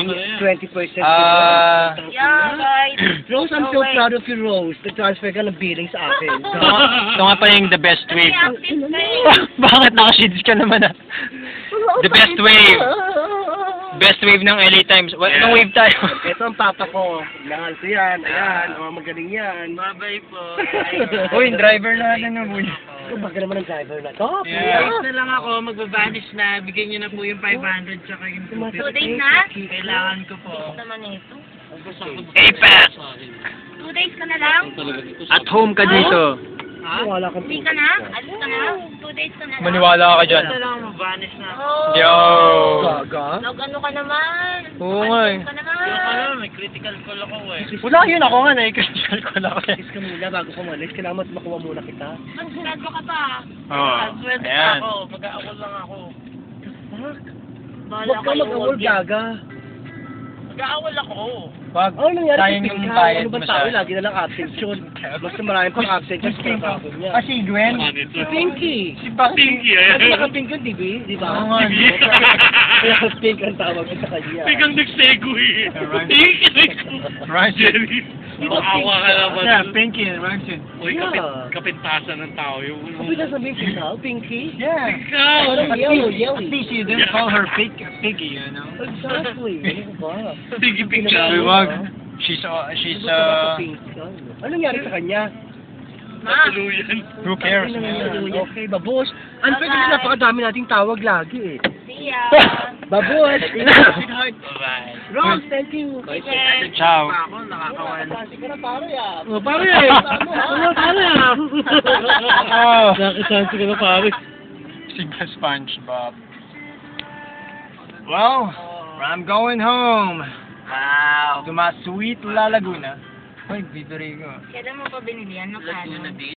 20%. Yeah, guys. Rose, I'm so proud of you, Rose. Na-transfer ka ng billing sa akin. Ito nga pala yung the best wave. Active kayo. Bakit naka-shades ka naman ah? The best wave. Best wave ng LA Times. Anong wave tayo? Ito ang papa ko. Mahal ko yan. Ayan. Magaling yan. Babay po. Uy, driver na ano muna. Baka naman ang driver na to. Wait na lang ako, magbabanish na. Bigyan niyo na po yung 500 tsaka yung 250. 2 days na? Kailangan ko po. Ano naman ito? Apex! 2 days ka na lang? At home ka dito. Wala kang Hindi ka na? Alis ka na? 2 days ka na lang? Maniwala ka dyan. Ito lang, mabanish na. Oh. Yo! gaga. Nag-ano ka naman? Oo nga eh. Alis ka naman. Ano, may critical call ako eh. Wala yun ako nga na-critical ko lang ako. Kiss ka muna bago ka umalis. Kailangan makuha muna kita. Magsigado ka pa. Oo. Sweldo pa Ayan. ako, mag-aawol lang ako. Bahala Huwag ka kayo. mag-awol, gaga. Mag-aawol ako. Wag, Ano nangyari sayang kay yung Pink? bayad Ano ba masyado. tao? Lagi na lang absent yun. Basta maraming pang absent yun sa trabaho niya. Ah, si Gwen? Si Pinky. Si Pinky. Kasi naka-pink yun, di ba? Oo nga. Kaya pink ang tawag ko sa kanya. Bigang nagsego eh. Ryan. Maawa ka naman. Yeah, Pinky and Ryan. Uy, Yeah. kapintasan ng tao yung... Kapit na sabihin siya, Pinky? Yeah. Ikaw! Parang yellow, yellow. At least you didn't call her Pinky, you know? Exactly. Ano ba? Piggy pig Uy, siya. wag. She's Ano ba naka-pink ka? Ano nangyari sa kanya? Ma, Tuluyan. who cares, Ano man? nangyari? Okay, babos. Unfair kasi napakadami nating tawag lagi eh. see ya. Babos! Bye-bye. Rose, thank you. Ciao. Ako, nakakawala. Oh, pare! Ano, pare? Oh. Nakasansi ka na, pare. Sige, SpongeBob. Well, I'm going home. Wow. To my sweet La Laguna. Uy, Vitorigo. Kailan mo pa binili yan? Magkano?